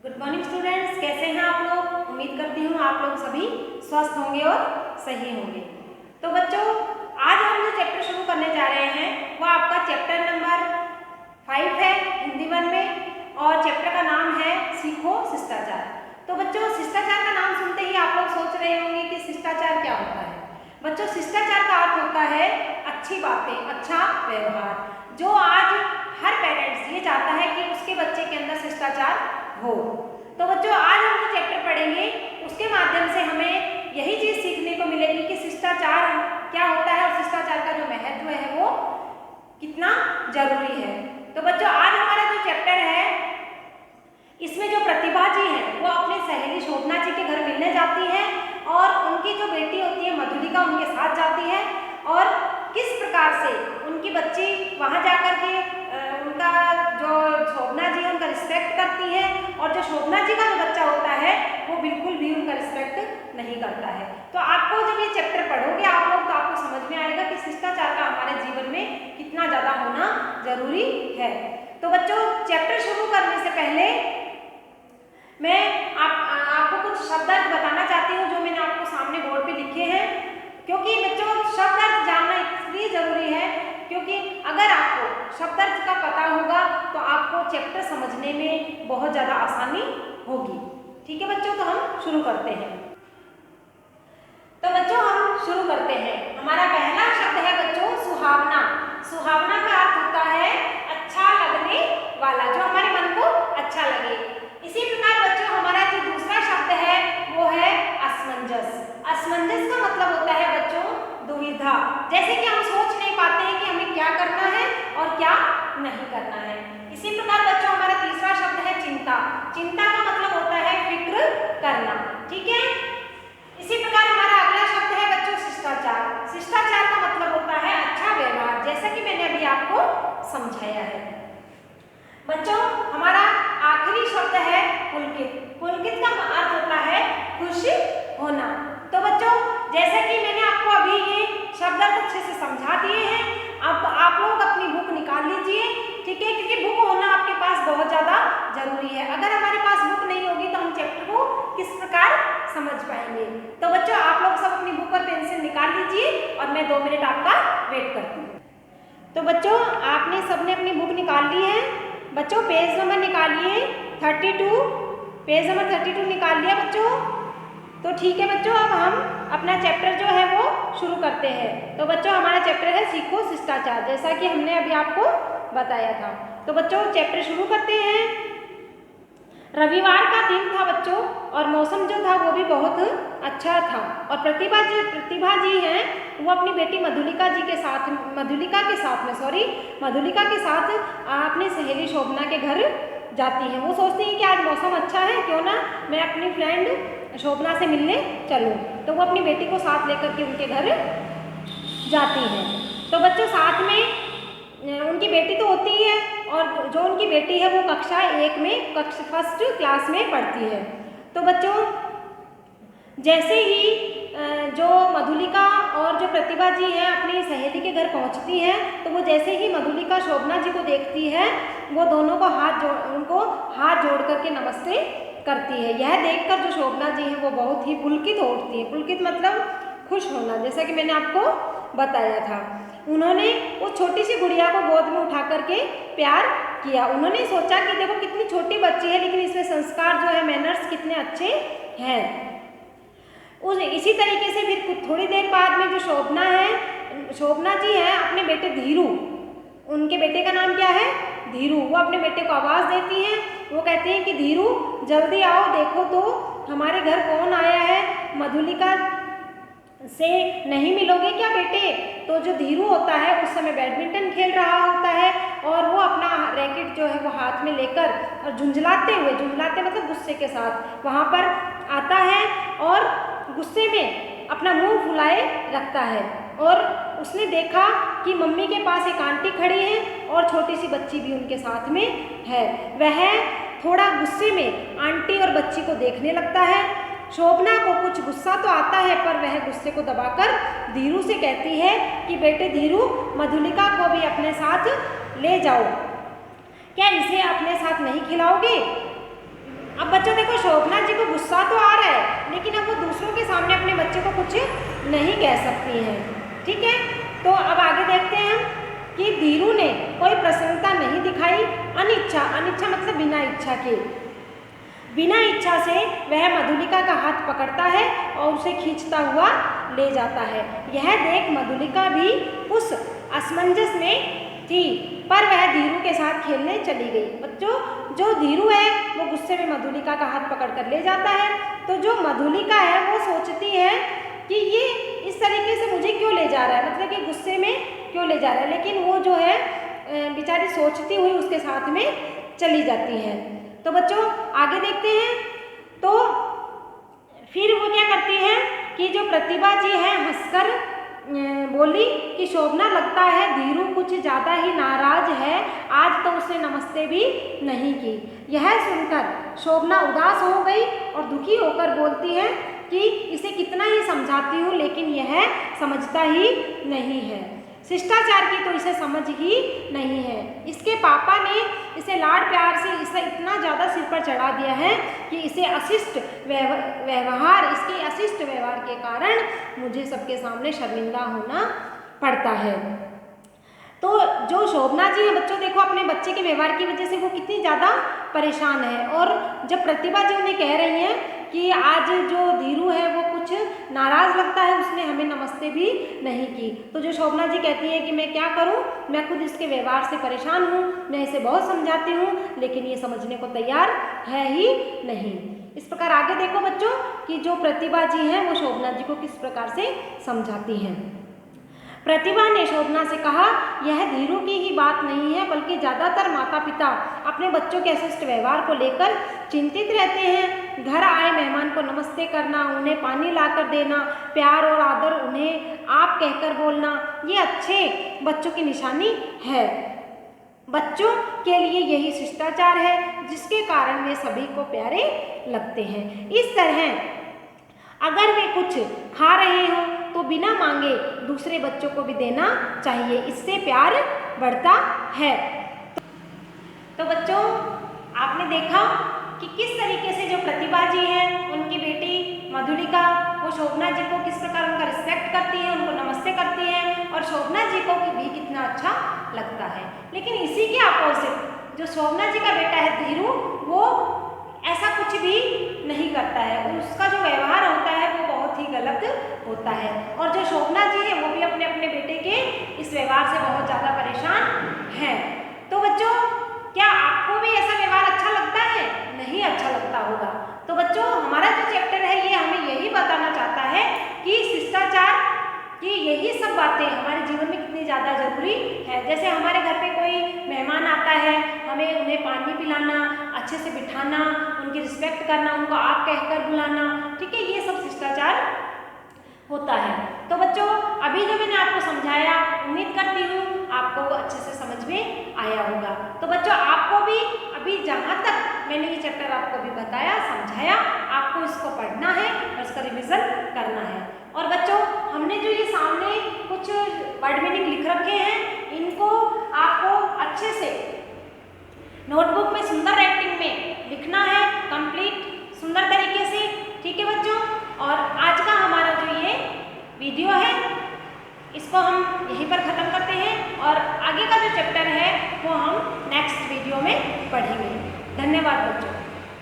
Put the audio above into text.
Good morning students, कैसे हैं आप लोग। उम्मीद करती हूँ आप लोग सभी स्वस्थ होंगे और सही होंगे। तो बच्चों, आज हम जो चैप्टर शुरू करने जा रहे हैं वो आपका चैप्टर नंबर 5 है हिंदी 1 में, और चैप्टर का नाम है सीखो शिष्टाचार। तो बच्चों, शिष्टाचार का नाम सुनते ही आप लोग सोच रहे होंगे कि शिष्टाचार क्या होता है। बच्चों, शिष्टाचार का अर्थ होता है अच्छी बातें, अच्छा व्यवहार, जो आज हर पेरेंट्स ये चाहता है कि उसके बच्चे के अंदर शिष्टाचार हो। तो बच्चों, आज हम जो चैप्टर पढ़ेंगे उसके माध्यम से हमें यही चीज सीखने को मिलेगी कि शिष्टाचार क्या होता है और शिष्टाचार का जो महत्व है वो कितना जरूरी है। तो बच्चों, आज हमारा जो चैप्टर है इसमें जो प्रतिभा जी है वो अपनी सहेली शोभना जी के घर मिलने जाती है, और उनकी जो बेटी होती है मधुलिका उनके साथ जाती है, और किस प्रकार से उनकी बच्ची वहां जाकर के उनका जो शोभना जी है उनका रिस्पेक्ट करती है, और जो शोभना जी का जो बच्चा होता है वो बिल्कुल भी उनका रिस्पेक्ट नहीं करता है। तो आपको जब ये चैप्टर पढ़ोगे आप लोग तो आपको समझ में आएगा कि शिष्टाचार का हमारे जीवन में कितना ज़्यादा होना जरूरी है। तो बच्चों, चैप्टर शुरू करने से पहले मैं आपको कुछ शब्द अर्थ बताना चाहती हूँ जो मैंने आपको सामने बोर्ड पे लिखे हैं, क्योंकि बच्चों शब्द अर्थ जानना इसलिए जरूरी है क्योंकि अगर आपको शब्द अर्थ का पता होगा तो आपको चैप्टर समझने में बहुत ज़्यादा आसानी होगी। ठीक है बच्चों, तो हम शुरू करते हैं। तो बच्चों, हम शुरू करते हैं। हमारा पहला शब्द है बच्चों सुहावना। सुहावना का अर्थ होता है अच्छा लगने वाला, जो हमारे मन को अच्छा लगे। इसी प्रकार बच्चों, हमारा जो दूसरा शब्द है वो है असमंजस। असमंजस का मतलब होता है बच्चों दुविधा, जैसे कि हम सोच नहीं पाते हैं कि हमें क्या करना है और क्या नहीं करना है। इसी प्रकार बच्चों, हमारा तीसरा शब्द है चिंता। चिंता का मतलब होता है फिक्र करना। ठीक है। इसी प्रकार हमारा अगला शब्द है बच्चों शिष्टाचार। शिष्टाचार का मतलब होता है अच्छा व्यवहार, जैसा कि मैंने अभी आपको समझाया है। बच्चों, हमारा आखिरी शब्द है पुलकित। पुलकित का अर्थ होता है खुश होना। तो बच्चों, जैसा कि मैंने आपको अभी ये शब्द अच्छे से समझा दिए हैं, अब आप लोग अपनी बुक निकाल लीजिए। ठीक है, क्योंकि बुक होना आपके पास बहुत ज़्यादा जरूरी है। अगर हमारे पास बुक नहीं होगी तो हम चैप्टर को किस प्रकार समझ पाएंगे। तो बच्चों, आप लोग सब अपनी बुक और पेंसिल निकाल लीजिए और मैं 2 मिनट आपका वेट करती हूँ। तो बच्चों, आपने सबने अपनी बुक निकाल ली है। बच्चों, पेज नंबर निकालिए 32, पेज नंबर 32 निकाल लिया बच्चों। तो ठीक है बच्चों, अब हम अपना चैप्टर जो है वो शुरू करते हैं। तो बच्चों, हमारा चैप्टर है सीखो शिष्टाचार, जैसा कि हमने अभी आपको बताया था। तो बच्चों, चैप्टर शुरू करते हैं। रविवार का दिन था बच्चों, और मौसम जो था वो भी बहुत अच्छा था, और प्रतिभा जी हैं वो अपनी बेटी मधुलिका के साथ अपनी सहेली शोभना के घर जाती हैं। वो सोचती हैं कि आज मौसम अच्छा है, क्यों ना मैं अपनी फ्रेंड शोभना से मिलने चलूं। तो वो अपनी बेटी को साथ लेकर के उनके घर जाती हैं। तो बच्चों, साथ में उनकी बेटी तो होती ही है, और जो उनकी बेटी है वो कक्षा 1 में फर्स्ट क्लास में पढ़ती है। तो बच्चों, जैसे ही जो मधुलिका और जो प्रतिभा जी हैं अपनी सहेली के घर पहुंचती हैं, तो वो जैसे ही मधुलिका शोभना जी को देखती है वो दोनों को उनको हाथ जोड़ करके नमस्ते करती है। यह देखकर जो शोभना जी हैं वो बहुत ही पुलकित हो उठती है। पुलकित मतलब खुश होना, जैसा कि मैंने आपको बताया था। उन्होंने उस छोटी सी गुड़िया को गोद में उठा करके प्यार किया। उन्होंने सोचा कि देखो कितनी छोटी बच्ची है, लेकिन इसमें संस्कार जो है, मैनर्स कितने अच्छे हैं। इसी तरीके से फिर थोड़ी देर बाद में जो शोभना जी हैं अपने बेटे धीरू, उनके बेटे का नाम क्या है धीरू, वो अपने बेटे को आवाज़ देती हैं। वो कहती हैं कि धीरू जल्दी आओ, देखो तो हमारे घर कौन आया है, मधुलिका से नहीं मिलोगे क्या बेटे। तो जो धीरू होता है उस समय बैडमिंटन खेल रहा होता है, और वो अपना रैकेट जो है वो हाथ में लेकर और झुंझलाते मतलब गुस्से के साथ वहाँ पर आता है, और गुस्से में अपना मुंह फुलाए रखता है। और उसने देखा कि मम्मी के पास एक आंटी खड़ी है और छोटी सी बच्ची भी उनके साथ में है। वह थोड़ा गुस्से में आंटी और बच्ची को देखने लगता है। शोभना को कुछ गुस्सा तो आता है, पर वह गुस्से को दबाकर धीरू से कहती है कि बेटे धीरू, मधुलिका को भी अपने साथ ले जाओ, क्या इसे अपने साथ नहीं खिलाओगे। अब गुस्सा तो आ रहा है, लेकिन अब वो दूसरों के सामने अपने बच्चे को कुछ नहीं कह सकती हैं। ठीक है, तो अब आगे देखते हैं कि धीरू ने कोई प्रसन्नता नहीं दिखाई। अनिच्छा, अनिच्छा मतलब बिना इच्छा के, बिना इच्छा से वह मधुलिका का हाथ पकड़ता है और उसे खींचता हुआ ले जाता है। यह देख मधुलिका भी उस असमंजस में थी, पर वह धीरू के साथ खेलने चली गई। बच्चों, जो धीरू है वो गुस्से में मधुलिका का हाथ पकड़ कर ले जाता है, तो जो मधुलिका है वो सोचती है कि ये इस तरीके से मुझे क्यों ले जा रहा है, मतलब कि गुस्से में क्यों ले जा रहा है, लेकिन वो जो है बेचारी सोचती हुई उसके साथ में चली जाती है। तो बच्चों आगे देखते हैं, तो फिर वो क्या करती है कि जो प्रतिभा जी है हंसकर बोली कि शोभना, लगता है धीरू कुछ ज़्यादा ही नाराज है, आज तो उसने नमस्ते भी नहीं की। यह सुनकर शोभना उदास हो गई और दुखी होकर बोलती है कि इसे कितना ही समझाती हूँ लेकिन यह समझता ही नहीं है। शिष्टाचार की तो इसे समझ ही नहीं है। इसके पापा ने इसे लाड प्यार से इसे इतना ज़्यादा सिर पर चढ़ा दिया है कि इसे अशिष्ट व्यवहार, इसके अशिष्ट व्यवहार के कारण मुझे सबके सामने शर्मिंदा होना पड़ता है। तो जो शोभना जी है बच्चों, देखो अपने बच्चे के व्यवहार की वजह से वो कितनी ज़्यादा परेशान है, और जब प्रतिभा जी उन्हें कह रही हैं कि आज जो धीरू है वो कुछ नाराज़ लगता है, उसने हमें नमस्ते भी नहीं की, तो जो शोभना जी कहती है कि मैं क्या करूं, मैं खुद इसके व्यवहार से परेशान हूं, मैं इसे बहुत समझाती हूं लेकिन ये समझने को तैयार है ही नहीं। इस प्रकार आगे देखो बच्चों कि जो प्रतिभा जी हैं वो शोभना जी को किस प्रकार से समझाती हैं। प्रतिभा ने शोभना से कहा, यह धीरू की ही बात नहीं है बल्कि ज़्यादातर माता पिता अपने बच्चों के अशिष्ट व्यवहार को लेकर चिंतित रहते हैं। घर आए मेहमान को नमस्ते करना, उन्हें पानी लाकर देना, प्यार और आदर उन्हें आप कहकर बोलना, ये अच्छे बच्चों की निशानी है। बच्चों के लिए यही शिष्टाचार है जिसके कारण वे सभी को प्यारे लगते हैं। इस तरह अगर वे कुछ खा रहे हो तो बिना मांगे दूसरे बच्चों को भी देना चाहिए, इससे प्यार बढ़ता है। तो बच्चों आपने देखा कि किस तरीके से जो प्रतिभा जी हैं, उनकी बेटी मधुलिका, वो शोभना जी को किस प्रकार उनका रिस्पेक्ट करती है, उनको नमस्ते करती है, और शोभना जी को भी कितना अच्छा लगता है। लेकिन इसी के अपोजिट जो शोभना जी का बेटा है धीरू, वो ऐसा कुछ भी नहीं करता है, उसका जो व्यवहार होता है वो बहुत ही गलत होता है, और जो शोभना जी है वो भी अपने अपने बेटे के इस व्यवहार से बहुत ज़्यादा परेशान हैं। तो बच्चों क्या आपको भी ऐसा व्यवहार अच्छा लगता है? नहीं अच्छा लगता होगा। तो बच्चों हमारा जो चैप्टर है ये हमें यही बताना चाहता है कि शिष्टाचार की यही सब बातें हमारे जीवन में कितनी ज़्यादा ज़रूरी है। जैसे हमारे घर पे कोई मेहमान आता है, हमें उन्हें पानी पिलाना, अच्छे से बिठाना, उनकी रिस्पेक्ट करना, उनको आप कहकर बुलाना, ठीक है, ये सब शिष्टाचार होता है। तो बच्चों अभी जो मैंने आपको समझाया, उम्मीद करती हूँ आपको वो अच्छे से समझ में आया होगा। तो बच्चों आपको भी अभी जहाँ तक मैंने ये चैप्टर आपको भी बताया, समझाया, आपको इसको पढ़ना है और इसका रिविज़न करना है। और बच्चों हमने जो ये सामने कुछ वर्ड मीनिंग लिख रखे हैं, इनको आपको अच्छे से नोटबुक में सुंदर राइटिंग में लिखना है, कंप्लीट सुंदर तरीके से, ठीक है बच्चों। और आज का हमारा जो ये वीडियो है इसको हम यहीं पर ख़त्म करते हैं, और आगे का जो चैप्टर है वो हम नेक्स्ट वीडियो में पढ़ेंगे। धन्यवाद बच्चों।